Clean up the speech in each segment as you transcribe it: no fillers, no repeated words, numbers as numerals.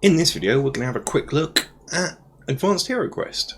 In this video we're going to have a quick look at Advanced Heroquest.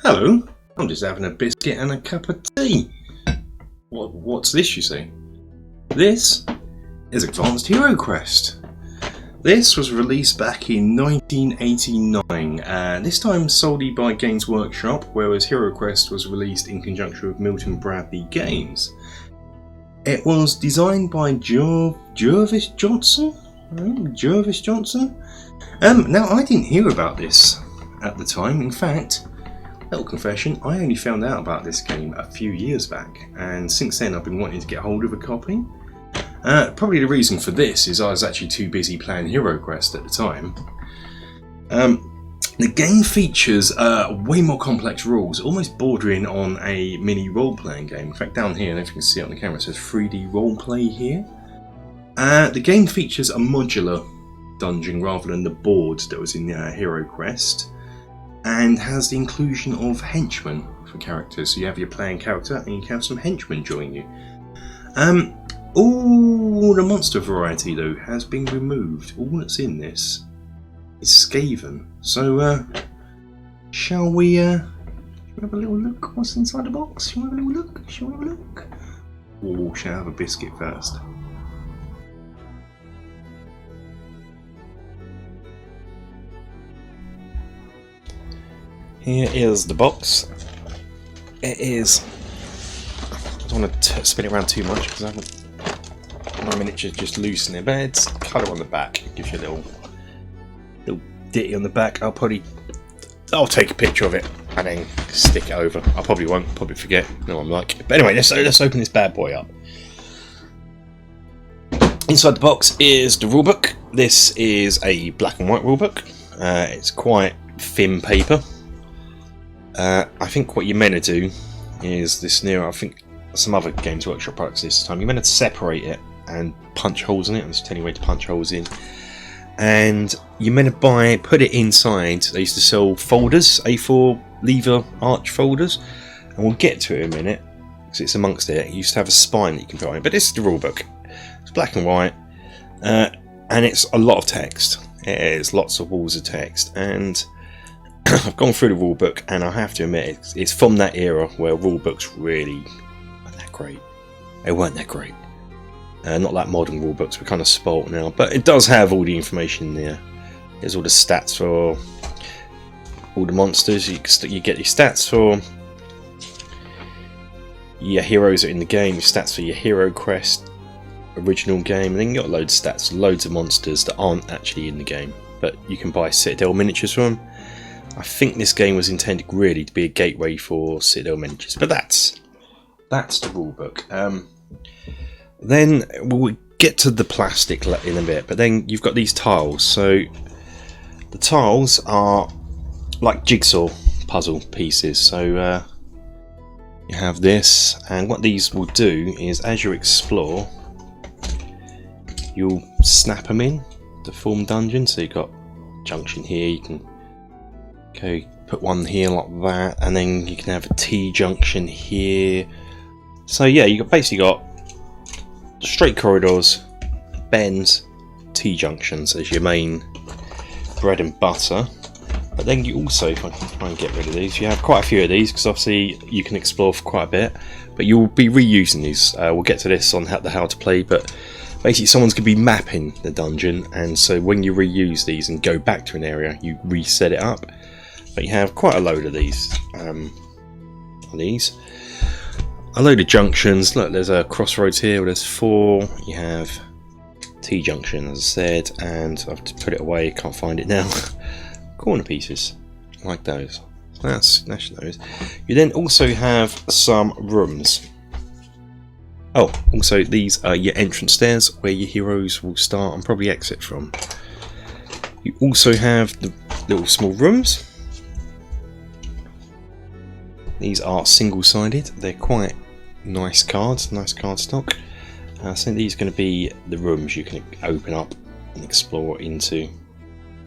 Hello, I'm just having a biscuit and a cup of tea. What's this, you see? This is Advanced Heroquest. This was released back in 1989, this time solely by Games Workshop, whereas Heroquest was released in conjunction with Milton Bradley Games. It was designed by Jervis Johnson? Now, I didn't hear about this at the time. In fact, little confession, I only found out about this game a few years back, and since then I've been wanting to get hold of a copy. Probably the reason for this is I was actually too busy playing Heroquest at the time. The game features way more complex rules, almost bordering on a mini role-playing game. In fact, down here, I don't know if you can see it on the camera, it says 3D roleplay here. The game features a modular dungeon rather than the board that was in Heroquest, and has the inclusion of henchmen for characters. So you have your playing character and you can have some henchmen join you. All the monster variety though has been removed. All that's in this is Skaven. So shall we have a little look what's inside the box? Shall we have a little look? Shall we have a look? Or shall I have a biscuit first? Here is the box. It is. I don't want to spin it around too much because I haven't. My miniature's just loose in their beds. Colour on the back gives you a little ditty on the back. I'll take a picture of it and then stick it over. I probably won't. Probably forget. No, I'm like. But anyway, let's open this bad boy up. Inside the box is the rulebook. This is a black and white rulebook. It's quite thin paper. I think what you're meant to do is this I think some other Games Workshop products this time, you're meant to separate it and punch holes in it. I'm just telling you where to punch holes in. And you're meant to put it inside. They used to sell folders, A4 lever arch folders, and we'll get to it in a minute because it's amongst it. You used to have a spine that you can put on it, but this is the rulebook. It's black and white, and it's a lot of text. It is lots of walls of text, and I've gone through the rulebook, and I have to admit it's from that era where rulebooks really weren't that great. They weren't that great. Not like modern rulebooks, we're kind of spoilt now, but it does have all the information there. There's all the stats for all the monsters. You get your stats for your heroes that are in the game, your stats for your Heroquest original game, and then you got loads of stats, loads of monsters that aren't actually in the game, but you can buy Citadel miniatures from them. I think this game was intended really to be a gateway for Citadel miniatures, but that's the rulebook. Then we'll get to the plastic in a bit, but then you've got these tiles. So the tiles are like jigsaw puzzle pieces. So you have this, and what these will do is, as you explore, you'll snap them in to form dungeons. So you've got junction here, you can put one here like that, and then you can have a T-junction here. So yeah, you basically got straight corridors, bends, T-junctions as your main bread and butter. But then you also, if I can try and get rid of these, you have quite a few of these because obviously you can explore for quite a bit, but you'll be reusing these. We'll get to this on how to play, but basically someone's going to be mapping the dungeon, and so when you reuse these and go back to an area, you reset it up. But you have quite a load of these. A load of junctions. Look, there's a crossroads here. There's 4. You have T-junction, as I said, and I've to put it away. Can't find it now. Corner pieces, like those. That's those. You then also have some rooms. Oh, also these are your entrance stairs where your heroes will start and probably exit from. You also have the little small rooms. These are single-sided. They're quite nice cards, nice card stock. So these are going to be the rooms you can open up and explore into.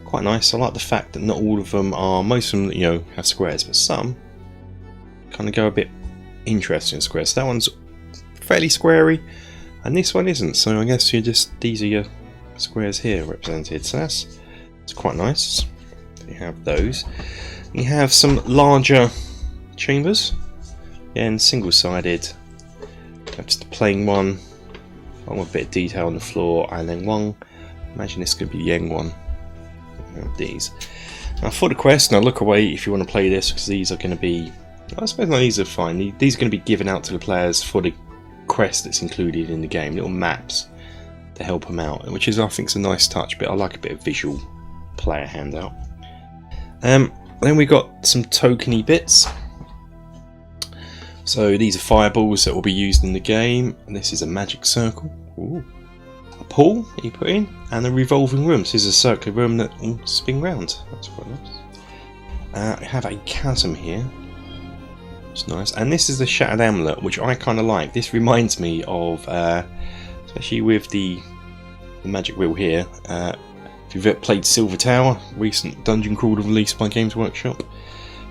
Quite nice. I like the fact that not all of them are, most of them, you know, have squares, but some kind of go a bit interesting squares. So that one's fairly squarey, and this one isn't. So I guess these are your squares here represented. So it's quite nice. You have those. You have some larger chambers, again single-sided. Just a plain one with a bit of detail on the floor, and then one. Imagine this could be the end one. These. Now for the quest, now look away if you want to play this, because these are going to be, I suppose these are fine. These are going to be given out to the players for the quest that's included in the game, little maps to help them out, which is, I think, is a nice touch. But I like a bit of visual player handout. Then we got some tokeny bits. So these are fireballs that will be used in the game, and this is a magic circle. Ooh. A pool that you put in, and a revolving room. So this is a circular room that will spin round. That's quite nice. I have a chasm here. It's nice, and this is the shattered amulet, which I kind of like. This reminds me of, especially with the magic wheel here. If you've ever played Silver Tower, recent dungeon crawl released by Games Workshop,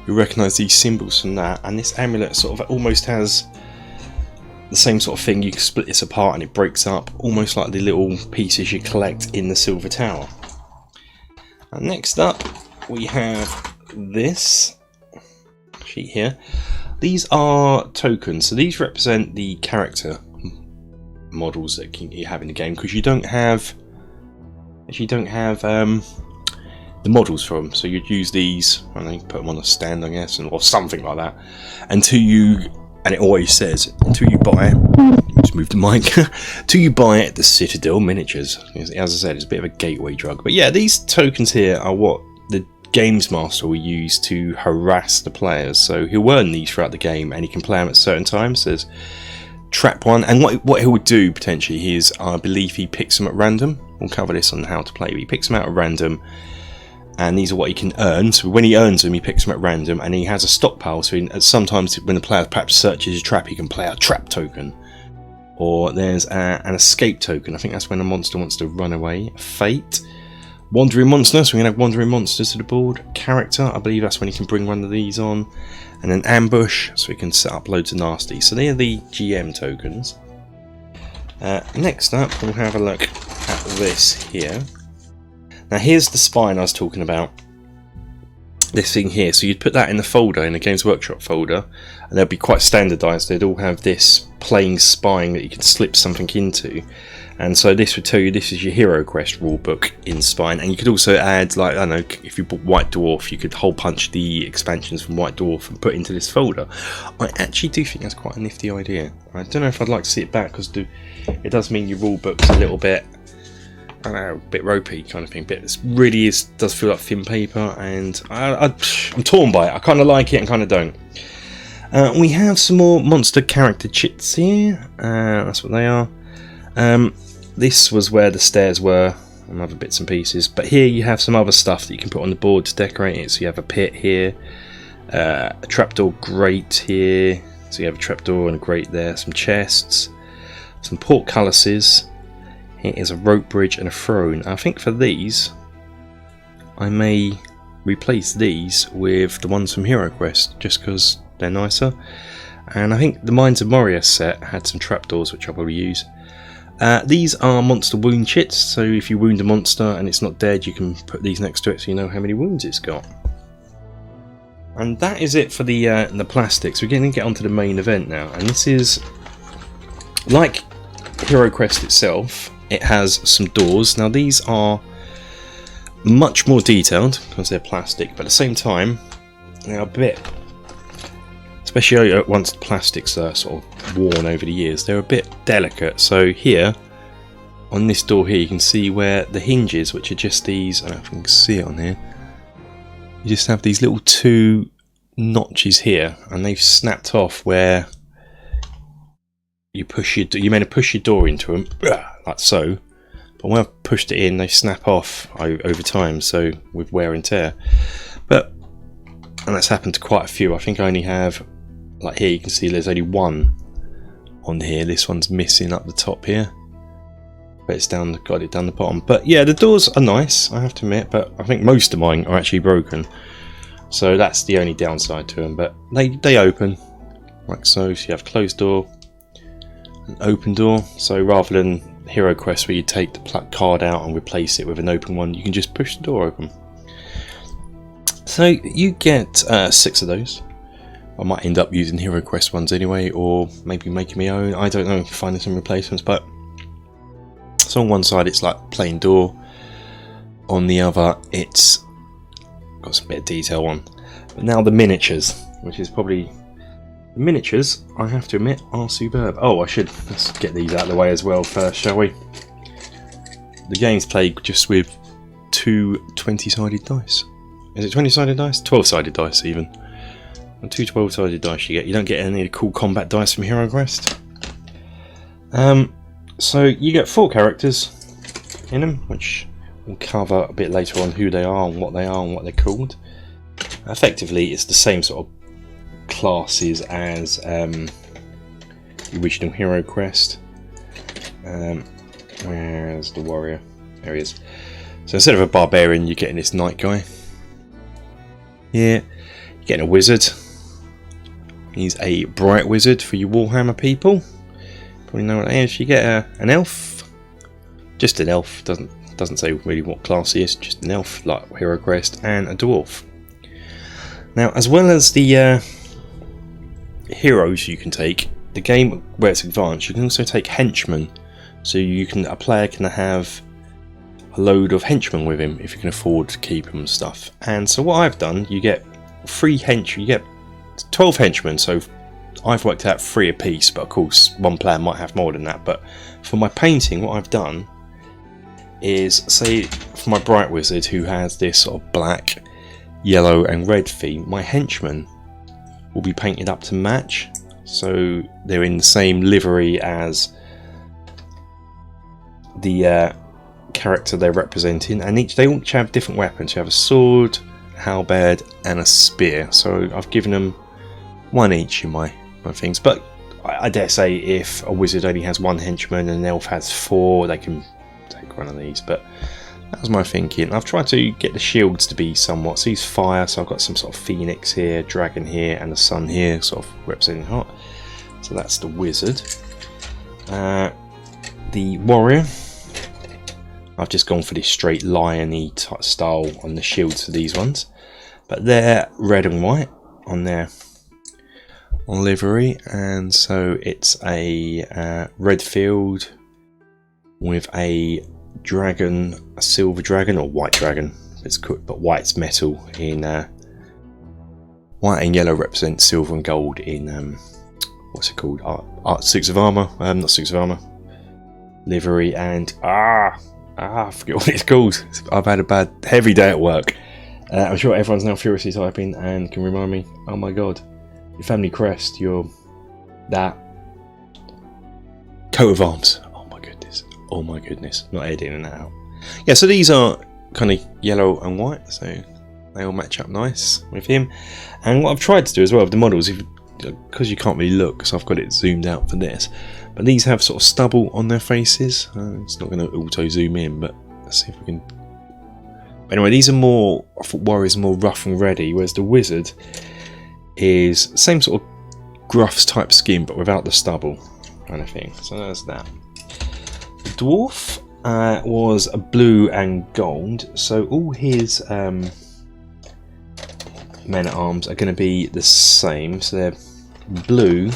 you recognise these symbols from that, and this amulet sort of almost has the same sort of thing. You can split this apart and it breaks up, almost like the little pieces you collect in the Silver Tower. And next up we have this sheet here. These are tokens, so these represent the character models that you have in the game, because you don't have the models for them. So you'd use these, I don't know, put them on a stand, I guess, or something like that, until you, and it always says, until you buy, just move the mic, until you buy the Citadel miniatures. As I said, it's a bit of a gateway drug. But yeah, these tokens here are what the Games Master will use to harass the players. So he'll earn these throughout the game, and he can play them at certain times. There's trap one, and what he would do potentially is, I believe he picks them at random. We'll cover this on how to play, but he picks them out at random, and these are what he can earn. So when he earns them, he picks them at random, and he has a stockpile. So sometimes when the player perhaps searches a trap, he can play a trap token, or there's an escape token. I think that's when a monster wants to run away. Fate, wandering monster, so we can have wandering monsters to the board. Character, I believe that's when he can bring one of these on. And an ambush, so we can set up loads of nasty. So they are the GM tokens. Next up, we'll have a look at this here. Now here's the spine I was talking about. This thing here, so you'd put that in the folder, in the Games Workshop folder, and they'll be quite standardised. They'd all have this plain spine that you can slip something into. And so this would tell you this is your Heroquest rulebook in spine, and you could also add, like, I don't know, if you bought White Dwarf, you could hole punch the expansions from White Dwarf and put it into this folder. I actually do think that's quite a nifty idea. I don't know if I'd like to see it back, because it does mean your rulebook's a little bit, I don't know, a bit ropey kind of thing, but it really does feel like thin paper, and I'm torn by it. I kind of like it and kind of don't. We have some more monster character chits here. That's what they are. This was where the stairs were, and other bits and pieces, but here you have some other stuff that you can put on the board to decorate it. So you have a pit here, a trapdoor grate here, so you have a trapdoor and a grate there, some chests, some portcullises. Here is a rope bridge and a throne. I think for these I may replace these with the ones from Heroquest, just because they're nicer. And I think the Mines of Moria set had some trapdoors, which I'll probably use. These are monster wound chits, so if you wound a monster and it's not dead, you can put these next to it so you know how many wounds it's got. And that is it for the plastics. We're going to get onto the main event now, and this is, like Heroquest itself, it has some doors. Now these are much more detailed because they're plastic, but at the same time they're a bit, especially once the plastics are sort of worn over the years, they're a bit delicate. So here, on this door here, you can see where the hinges, which are just these, I don't know if you can see it on here, you just have these little two notches here, and they've snapped off where you push you're meant to push your door into them, like so, but when I've pushed it in, they snap off over time, so with wear and tear. And that's happened to quite a few. I think I only have, like here you can see there's only one on here. This one's missing up the top here, but it's got it down the bottom. But yeah, the doors are nice, I have to admit, but I think most of mine are actually broken, so that's the only downside to them. But they open like so. So you have closed door, an open door. So rather than Heroquest where you take the card out and replace it with an open one, you can just push the door open. So you get 6 of those. I might end up using Heroquest ones anyway, or maybe making my own. I don't know, finding some replacements. But so on one side it's like plain door, on the other it's got some bit of detail on. But now the miniatures, which is probably the miniatures, I have to admit, are superb. Oh, let's get these out of the way as well first, shall we? The game's played just with 2 20-sided dice. Is it 20-sided dice? 12-sided dice even. And 2 12-sided dice you get. You don't get any of the cool combat dice from Heroquest. So you get 4 characters in them, which we'll cover a bit later on who they are and what they're called. Effectively, it's the same sort of classes as the original Heroquest. Where's the warrior? There he is. So instead of a barbarian, you're getting this knight guy. Here, you're getting a wizard. He's a bright wizard for you Warhammer people. Probably know what that is. You get an elf. Just an elf. Doesn't say really what class he is. Just an elf, like Heroquest, and a dwarf. Now, as well as the heroes you can take, the game where it's advanced, you can also take henchmen. So a player can have a load of henchmen with him if you can afford to keep them and stuff. And so what I've done, you get 3 henchmen. You get 12 henchmen. So I've worked out 3 apiece, but of course one player might have more than that. But for my painting, what I've done is, say for my bright wizard who has this sort of black, yellow and red theme, my henchmen will be painted up to match, so they're in the same livery as the character they're representing, and they all have different weapons. You have a sword, a halberd and a spear, so I've given them 1 each in my things. But I dare say if a wizard only has 1 henchman and an elf has 4, they can take one of these. But that was my thinking. I've tried to get the shields to be somewhat, so he's fire, so I've got some sort of phoenix here, dragon here and the sun here, sort of representing hot. So that's the wizard. The warrior, I've just gone for this straight lion-y type style on the shields for these ones, but they're red and white on their livery, and so it's a red field with a dragon, a silver dragon or white dragon. It's cooked, but white's metal. In white and yellow represent silver and gold in what's it called? Art suits of armor. Not suits of armor. Livery and I forget what it's called. I've had a heavy day at work. I'm sure everyone's now furiously typing and can remind me. Oh my god, your family crest, your that coat of arms. Oh my goodness, not editing that out. Yeah, so these are kind of yellow and white, so they all match up nice with him. And what I've tried to do as well with the models, because you can't really look, so I've got it zoomed out for this, but these have sort of stubble on their faces. It's not going to auto zoom in, but let's see if we can. Anyway, these are more, I thought warriors are more rough and ready, whereas the wizard is same sort of gruffs type skin, but without the stubble kind of thing. So there's that. The dwarf was a blue and gold, so all his men-at-arms are going to be the same. So they're blue,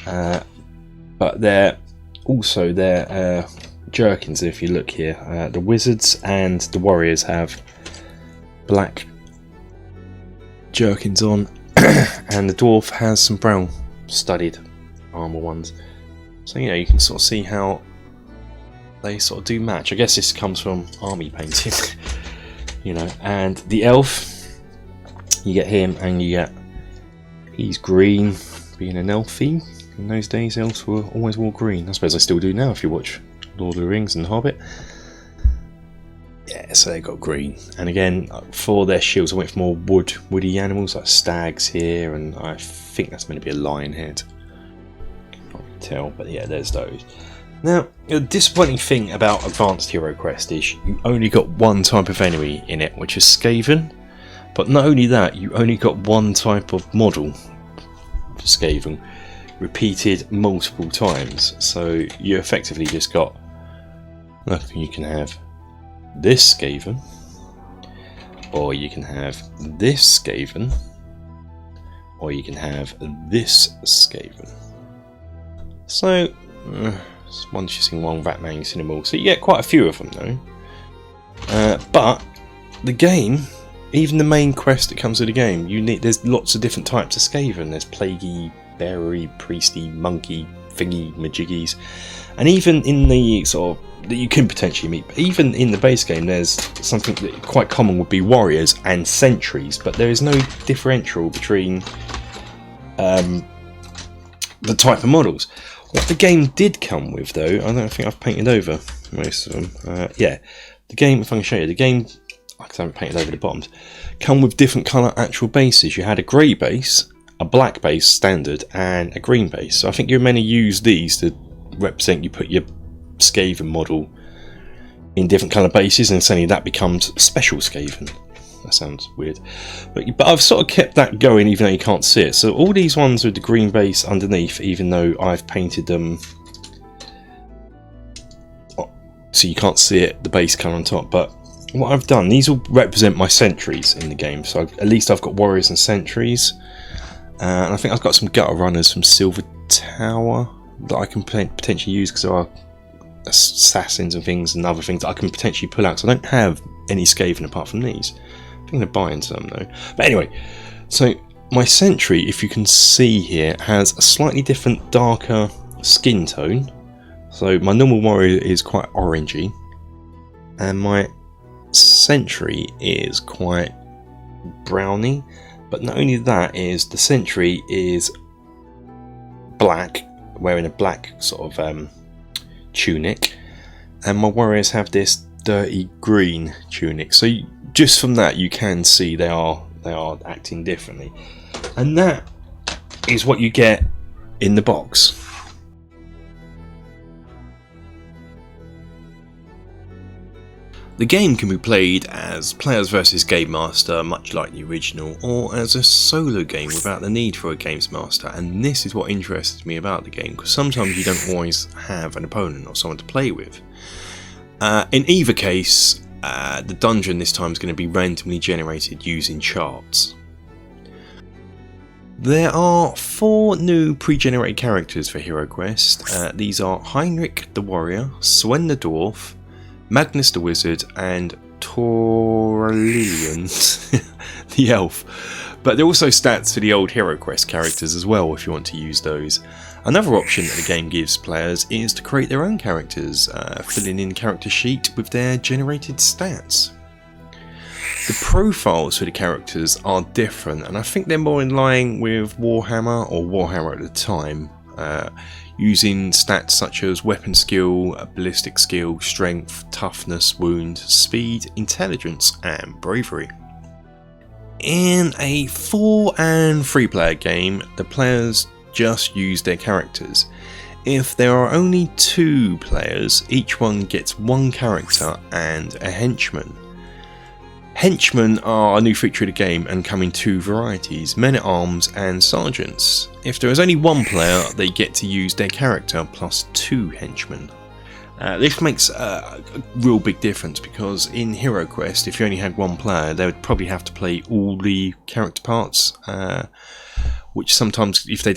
but they're also their jerkins. If you look here, the wizards and the warriors have black jerkins on, and the dwarf has some brown studded armor ones. So you can sort of see how they sort of do match. I guess this comes from army painting, And the elf, you get him, and he's green, being an elfie. In those days, elves always wore green. I suppose I still do now if you watch Lord of the Rings and Hobbit. Yeah, so they got green. And again, for their shields, I went for more woody animals like stags here, and I think that's meant to be a lion head. Can't really tell, but yeah, there's those. Now, the disappointing thing about Advanced Heroquest is you only got one type of enemy in it, which is Skaven. But not only that, you only got one type of model for Skaven, repeated multiple times. So you effectively just got, look, you can have this Skaven, or you can have this Skaven, or you can have this Skaven. So once you've seen one Ratman, you've seen them all. So you get quite a few of them though. But the game, even the main quest that comes with the game, there's lots of different types of Skaven. There's plaguey, bearery, priesty, monkey, thingy, majiggies, and even in the sort of that you can potentially meet. But even in the base game, there's something that quite common would be warriors and sentries, but there is no differential between the type of models. What the game did come with, though, I don't think I've painted over most of them. Yeah, the game, if I can show you, the game, because I haven't painted over the bottoms, come with different colour actual bases. You had a grey base, a black base standard, and a green base. So I think you're meant to use these to represent, you put your Skaven model in different colour bases, and suddenly that becomes special Skaven. That sounds weird, but I've sort of kept that going even though you can't see it. So all these ones with the green base underneath, even though I've painted them so you can't see it, the base colour on top. But what I've done, these will represent my sentries in the game. So at least I've got warriors and sentries, and I think I've got some gutter runners from Silver Tower that I can potentially use, because there are assassins and things and other things that I can potentially pull out. So I don't have any Skaven apart from these. I think they're buying some though. But anyway, so my sentry, if you can see here, has a slightly different darker skin tone. So my normal warrior is quite orangey, and my sentry is quite browny. But not only that, is the sentry is black, wearing a black sort of tunic, and my warriors have this dirty green tunic. So just from that you can see they are acting differently, and that is what you get in the box. The game can be played as players versus game master, much like the original, or as a solo game without the need for a games master. And this is what interests me about the game, because sometimes you don't always have an opponent or someone to play with. In either case, the dungeon this time is going to be randomly generated using charts. There are 4 new pre-generated characters for Heroquest. These are Heinrich the Warrior, Swen the Dwarf, Magnus the Wizard, and Torlillian the Elf. But there are also stats for the old Heroquest characters as well, if you want to use those. Another option that the game gives players is to create their own characters, filling in character sheet with their generated stats. The profiles for the characters are different, and I think they're more in line with Warhammer, or Warhammer at the time, using stats such as weapon skill, ballistic skill, strength, toughness, wound, speed, intelligence, and bravery. In a 4 and 3 player game, the players just use their characters. If there are only 2 players, each one gets 1 character and a henchman. Henchmen are a new feature of the game and come in 2 varieties, men-at-arms and sergeants. If there is only 1 player, they get to use their character plus 2 henchmen. This makes a real big difference, because in Heroquest, if you only had 1 player, they would probably have to play all the character parts, which sometimes, if they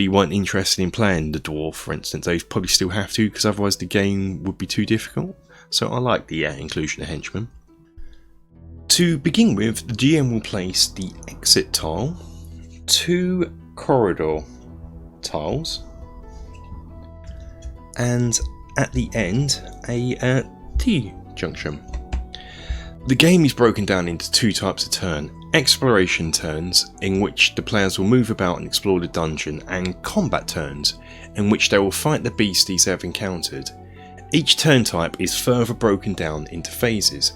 weren't interested in playing the dwarf, for instance, they'd probably still have to, because otherwise the game would be too difficult. So I like the inclusion of henchmen. To begin with, the GM will place the exit tile, 2 corridor tiles, and at the end a T-junction. The game is broken down into 2 types of turn: exploration turns, in which the players will move about and explore the dungeon, and combat turns, in which they will fight the beasties they have encountered. Each turn type is further broken down into phases.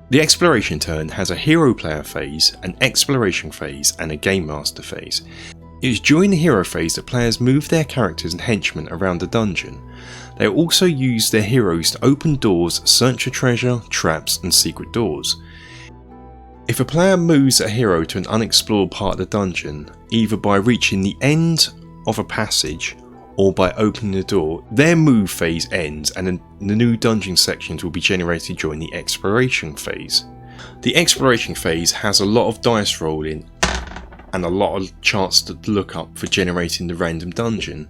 The exploration turn has a hero player phase, an exploration phase and a game master phase. It is during the hero phase that players move their characters and henchmen around the dungeon. They also use their heroes to open doors, search for treasure, traps and secret doors. If a player moves a hero to an unexplored part of the dungeon, either by reaching the end of a passage or by opening the door, their move phase ends and the new dungeon sections will be generated during the exploration phase. The exploration phase has a lot of dice rolling and a lot of chance to look up for generating the random dungeon.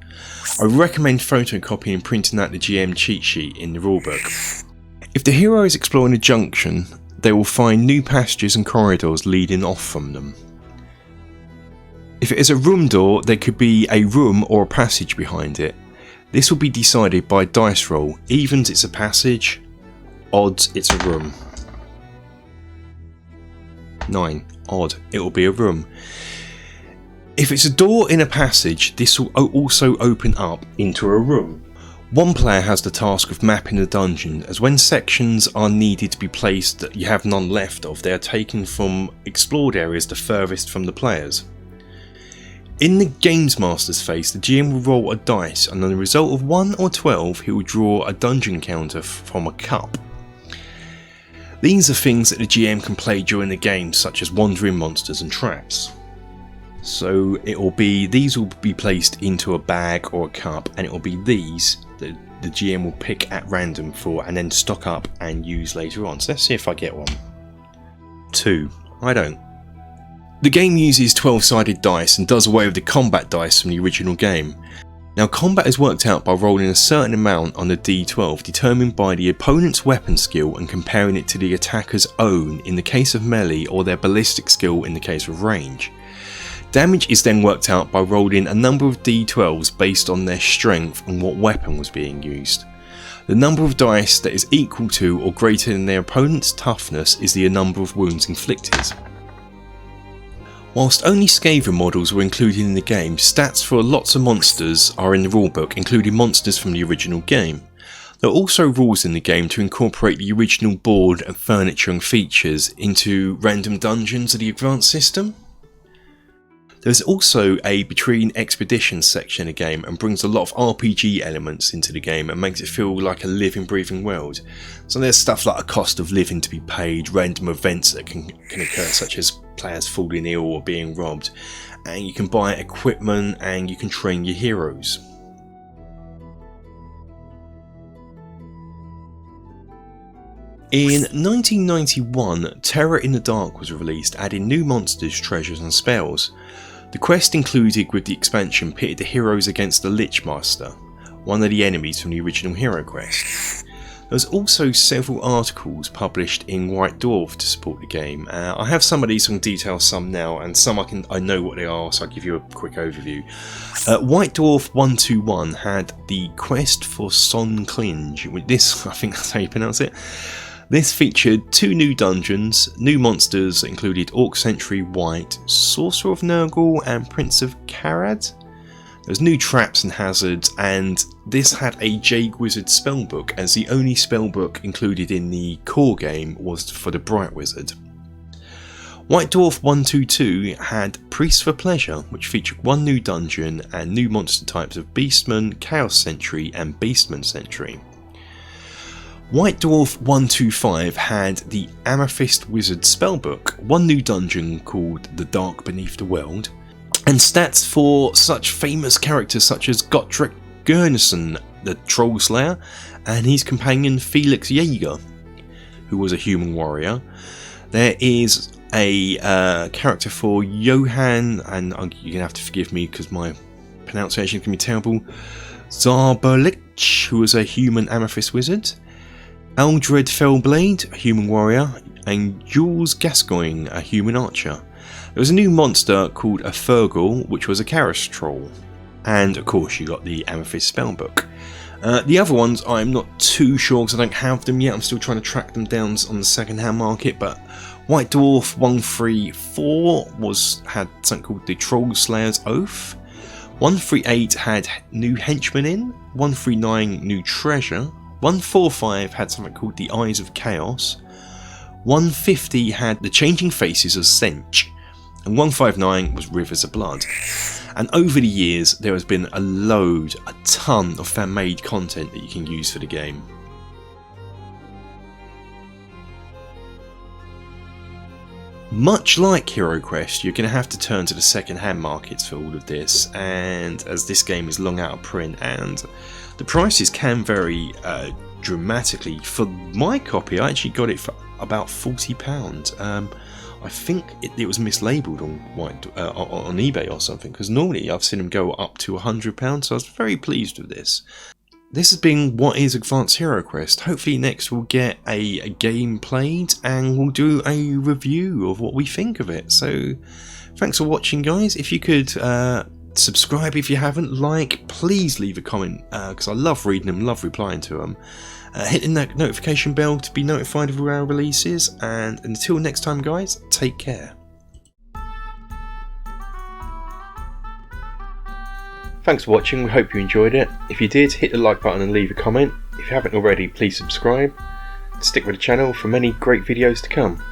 I recommend photocopying and printing out the GM cheat sheet in the rulebook. If the hero is exploring a junction, they will find new passages and corridors leading off from them. If it is a room door, there could be a room or a passage behind it. This will be decided by dice roll. Evens it's a passage, odds it's a room. 9. Odd, it will be a room. If it's a door in a passage, this will also open up into a room. One player has the task of mapping the dungeon, as when sections are needed to be placed that you have none left of, they are taken from explored areas the furthest from the players. In the Games Master's phase, the GM will roll a dice and on the result of 1 or 12 he will draw a dungeon counter from a cup. These are things that the GM can play during the game, such as wandering monsters and traps. So these will be placed into a bag or a cup, and it will be these that the GM will pick at random for and then stock up and use later on. So let's see if I get one. 2. I don't. The game uses 12-sided dice and does away with the combat dice from the original game. Now combat is worked out by rolling a certain amount on the D12 determined by the opponent's weapon skill and comparing it to the attacker's own in the case of melee or their ballistic skill in the case of range. Damage is then worked out by rolling a number of D12s based on their strength and what weapon was being used. The number of dice that is equal to or greater than their opponent's toughness is the number of wounds inflicted. Whilst only Skaven models were included in the game, stats for lots of monsters are in the rulebook, including monsters from the original game. There are also rules in the game to incorporate the original board and furniture and features into random dungeons of the advanced system. There is also a Between Expeditions section of the game and brings a lot of RPG elements into the game and makes it feel like a living, breathing world. So there's stuff like a cost of living to be paid, random events that can occur such as players falling ill or being robbed, and you can buy equipment and you can train your heroes. In 1991, Terror in the Dark was released, adding new monsters, treasures and spells. The quest included with the expansion pitted the heroes against the Lich Master, one of the enemies from the original Heroquest. There was also several articles published in White Dwarf to support the game. I have some of these, so I can detail some now, and some I know what they are, so I'll give you a quick overview. White Dwarf 121 had the quest for Son Klinge, with this, I think that's how you pronounce it. This featured 2 new dungeons, new monsters that included Orc Sentry White, Sorcerer of Nurgle and Prince of Karad. There was new traps and hazards, and this had a Jade Wizard spellbook, as the only spellbook included in the core game was for the Bright Wizard. White Dwarf 122 had Priest for Pleasure, which featured 1 new dungeon and new monster types of Beastman, Chaos Sentry and Beastman Sentry. White Dwarf 125 had the Amethyst Wizard spellbook, 1 new dungeon called The Dark Beneath the World, and stats for such famous characters such as Gottrick Gurnisson, the Troll Slayer, and his companion Felix Jaeger, who was a human warrior. There is a character for Johann, and you're going to have to forgive me because my pronunciation can be terrible, Zarberlich, who was a human Amethyst Wizard, Eldred Fellblade, a human warrior, and Jules Gascoigne, a human archer. There was a new monster called a Fergal, which was a Karis troll. And of course you got the Amethyst spellbook. The other ones I'm not too sure because I don't have them yet. I'm still trying to track them down on the second-hand market. But White Dwarf 134 had something called the Troll Slayer's Oath. 138 had new henchmen in, 139 New Treasure, 145 had something called the Eyes of Chaos, 150 had the Changing Faces of Sench, and 159 was Rivers of Blood. And over the years there has been a ton of fan-made content that you can use for the game. Much like Heroquest, you're going to have to turn to the second-hand markets for all of this, and as this game is long out of print and the prices can vary dramatically. For my copy, I actually got it for about £40. I think it was mislabeled on eBay or something, because normally I've seen them go up to £100, so I was very pleased with this. This has been what is Advanced Heroquest. Hopefully next we'll get a game played and we'll do a review of what we think of it. So thanks for watching, guys. If you could subscribe if you haven't, please leave a comment, because I love reading them, love replying to them. Hitting that notification bell to be notified of all our releases, and until next time, guys, take care. Thanks for watching, we hope you enjoyed it. If you did, hit the like button and leave a comment. If you haven't already, please subscribe. Stick with the channel for many great videos to come.